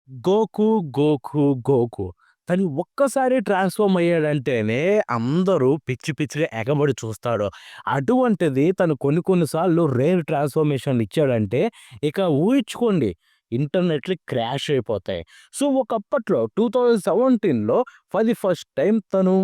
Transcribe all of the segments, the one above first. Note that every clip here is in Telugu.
గోకు, గోకు తను ఒక్కసారి ట్రాన్స్‌ఫార్మ్ అయ్యాడంటేనే అందరూ పిచ్చి పిచ్చిగా ఎగబడి చూస్తారు. అటువంటిది తను కొన్ని కొన్ని సార్లు రేర్ ట్రాన్స్‌ఫర్మేషన్‌లు ఇచ్చాడంటే ఇక ఊహించుకోండి ఇంటర్నెట్‌లు క్రాష్ అయిపోతాయి. సో, ఒకప్పట్లో 2017లో ఫర్ ది ఫస్ట్ టైమ్ తను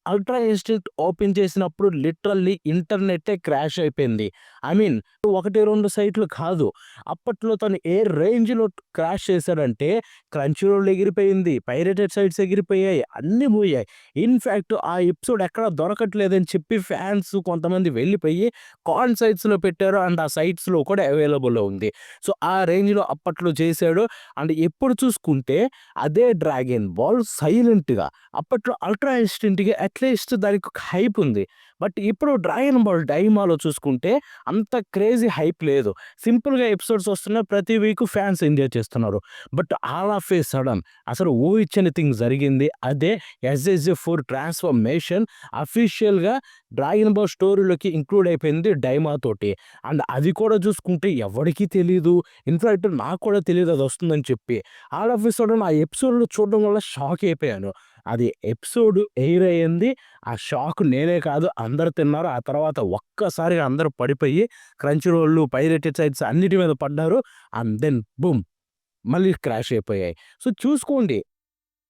అల్ట్రా ఇన్‌స్టింక్ట్ ఓపెన్ చేసినప్పుడు లిటరల్లీ ఇంటర్నెట్టే క్రాష్ అయిపోయింది. ఐ మీన్ 1, 2 సైట్‌లు కాదు. అప్పట్లో తను ఏ రేంజ్‌లో క్రాష్ చేశాడంటే క్రంచీ రోల్ ఎగిరిపోయింది. పైరేటెడ్ సైట్స్ ఎగిరిపోయాయి. అన్నీ పోయాయి. ఇన్‌ఫాక్ట్ ఆ ఎపిసోడ్ ఎక్కడ దొరకట్లేదని చెప్పి ఫ్యాన్స్ కొంతమంది వెళ్ళిపోయి కాన్ సైట్స్‌లో పెట్టారు. అండ్ ఆ సైట్స్‌లో కూడా అవైలబుల్‌లో ఉంది. సో, ఆ రేంజ్‌లో అప్పట్లో చేశాడు. అండ్ ఇప్పుడు చూసుకుంటే అదే 'డ్రాగన్ బాల్' సైలెంట్‌గా అప్పట్లో 'అల్ట్రా ఇన్‌స్టింక్ట్‌కి' అట్‌లీస్ట్ దానికొక హైప్ ఉంది. బట్ ఇప్పుడు 'డ్రాగన్ బాల్ డైమాలో' చూసుకుంటే అంత క్రేజీ హైప్ లేదు. సింపుల్‌గా ఎపిసోడ్స్ వస్తున్నాయి. ప్రతి వీక్ ఫ్యాన్స్ ఎంజాయ్ చేస్తున్నారు. But all of a sudden అసలు ఊహించని థింగ్ జరిగింది. అదే 'ఎస్ఎస్ఎఫ్4' ట్రాన్స్‌ఫర్మేషన్ అఫీషియల్‌గా 'డ్రాగన్ బాల్' స్టోరీలోకి ఇంక్లూడ్ అయిపోయింది డైమా తోటి. అండ్ అది కూడా చూసుకుంటే ఎవరికీ తెలీదు. ఇన్‌ఫాక్ట్ నాకు కూడా తెలీదు అదొస్తుందని చెప్పి. ఆల్ ఆఫ్ ఎ సడెన్ ఆ ఎపిసోడ్‌లు చూడడం వల్ల షాక్ అయిపోయాను. అది ఎపిసోడ్ ఎయిర్ అయింది. ఆ షాక్ నేనే కాదు అందరూ తిన్నారు. ఆ తర్వాత ఒక్కసారిగా అందరూ పడిపోయి క్రంచీ రోల్లు, పైరేటెడ్ సైట్స్ అన్నిటి మీద పడ్డారు. And then boom! మళ్ళీ క్రాష్ అయిపోయాయి. సో, చూసుకోండి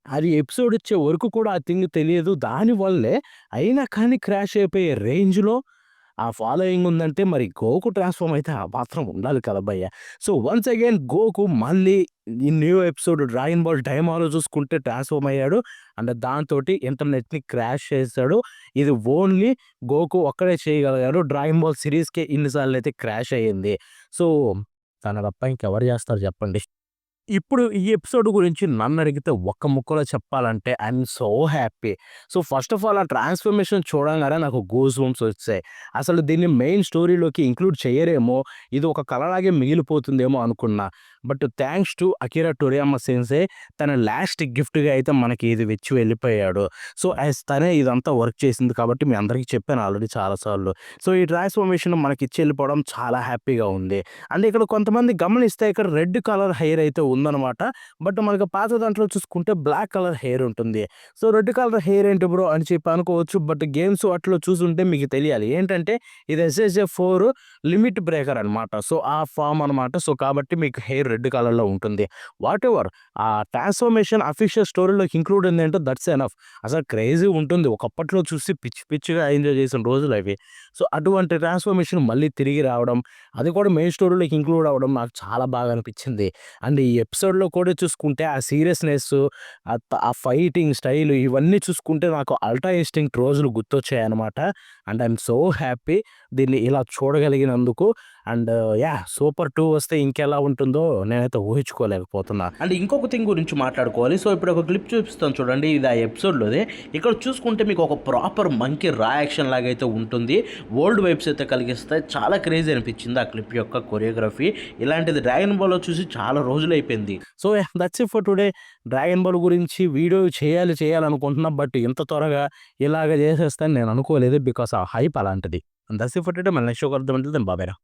అది ఎపిసోడ్ వచ్చే వరకు కూడా ఆ థింగ్ తెలియదు. దాని వల్లే అయినా కానీ క్రాష్ అయిపోయే రేంజ్‌లో ఆ ఫాలోయింగ్ ఉందంటే మరి గోకు ట్రాన్స్‌ఫార్మ్ అయితే ఆ మాత్రం ఉండాలి కదా భయ్య. సో, వన్స్ అగైన్ గోకు మళ్ళీ ఈ న్యూ ఎపిసోడ్ 'డ్రాగన్ బాల్ డైమాలో' చూసుకుంటే ట్రాన్స్‌ఫార్మ్ అయ్యాడు. అండ్ దాంతోటి ఇంటర్నెట్‌ని క్రాష్ చేసాడు. ఇది ఓన్లీ గోకు ఒక్కడే చేయగలిగాడు. 'డ్రాగన్ బాల్' సిరీస్‌కే ఇన్ని సార్లయితే క్రాష్ అయ్యింది. సో, తన తప్ప ఇంకెవరు చేస్తారు చెప్పండి. ఇప్పుడు ఈ ఎపిసోడ్ గురించి నన్నడిగితే ఒక్క ముక్కలో చెప్పాలంటే I'm so happy. So, first of all ఆ ట్రాన్స్‌ఫర్మేషన్ చూడంగానే నాకు గూస్ బంప్స్ వచ్చాయి. అసలు దీన్ని మెయిన్ స్టోరీలోకి ఇంక్లూడ్ చెయ్యరేమో, ఇది ఒక కలలాగే మిగిలిపోతుందేమో అనుకున్నా. బట్ థాంక్స్ టు అకిరా టొరియామా సెన్సే తన లాస్ట్ గిఫ్ట్‌గా అయితే మనకి ఇది ఇచ్చి వెళ్ళిపోయాడు. సో, తనే ఇదంతా వర్క్ చేసింది కాబట్టి మీ అందరికీ చెప్పాను ఆల్రెడీ చాలా సార్లు. సో, ఈ ట్రాన్స్‌ఫర్మేషన్ మనకిచ్చి వెళ్ళిపోవడం చాలా హ్యాపీగా ఉంది. అంటే ఇక్కడ కొంతమంది గమనిస్తే ఇక్కడ రెడ్ కలర్ హెయిర్ అయితే ఉందనమాట. బట్ మనకు పాత దాంట్లో చూసుకుంటే బ్లాక్ కలర్ హెయిర్ ఉంటుంది. సో, రెడ్ కలర్ హెయిర్ ఏంటి బ్రో అని చెప్పి అనుకోవచ్చు. బట్ గేమ్స్ వాటిలో చూసుంటే మీకు తెలియాలి. ఏంటంటే ఇది ఎస్ఎస్ఎఫ్4 లిమిట్ బ్రేకర్ అనమాట. సో, ఆ ఫార్మ్ అనమాట. సో, కాబట్టి మీకు హెయిర్ రెడ్ కలర్‌లో ఉంటుంది. వాటెవర్ ఆ ట్రాన్స్‌ఫర్మేషన్ అఫీషియల్ స్టోరీలోకి ఇంక్లూడ్ అయిందంటే దట్స్ ఎనఫ్. అసలు క్రేజీ ఉంటుంది. ఒకప్పట్లో చూసి పిచ్చి పిచ్చిగా ఎంజాయ్ చేసిన రోజులవి. సో, అటువంటి ట్రాన్స్‌ఫర్మేషన్ మళ్ళీ తిరిగి రావడం అది కూడా మెయిన్ స్టోరీలోకి ఇంక్లూడ్ అవ్వడం నాకు చాలా బాగా అనిపించింది. అండ్ ఈ ఎపిసోడ్‌లో కూడా చూసుకుంటే ఆ సీరియస్‌నెస్సు, ఆ ఫైటింగ్ స్టైలు ఇవన్నీ చూసుకుంటే నాకు 'అల్ట్రా ఇన్‌స్టింక్ట్' రోజులు గుర్తొచ్చాయన్నమాట. అండ్ ఐయామ్ సో హ్యాపీ దీన్ని ఇలా చూడగలిగినందుకు. And yeah! సూపర్ 2 వస్తే ఇంకెలా ఉంటుందో నేనైతే ఊహించుకోలేకపోతున్నా. అండ్ ఇంకొక థింగ్ గురించి మాట్లాడుకోవాలి. సో, ఇప్పుడు ఒక క్లిప్ చూపిస్తాను చూడండి. ఇది ఆ ఎపిసోడ్‌లోదే. ఇక్కడ చూసుకుంటే మీకు ఒక ప్రాపర్ మంకీ రా యాక్షన్ లాగైతే ఉంటుంది. వరల్డ్ వైబ్స్ అయితే కలిగిస్తాయి. చాలా క్రేజీ అనిపించింది ఆ క్లిప్ యొక్క కొరియోగ్రఫీ. ఇలాంటిది 'డ్రాగన్ బాల్‌లో' చూసి చాలా రోజులైపోయింది. So, yeah! That's it for today. 'Dragon Ball' గురించి వీడియో చేయాలనుకుంటున్నా. బట్ ఇంత త్వరగా ఇలాగ చేసేస్తానని నేను అనుకోలేదు. బికాస్ ఆ హైప్ అలాంటిది. That's it for today. మళ్ళీ నెక్స్ట్ ఒక అర్థం ఉంటది. బాయ్ బాయ్ రా.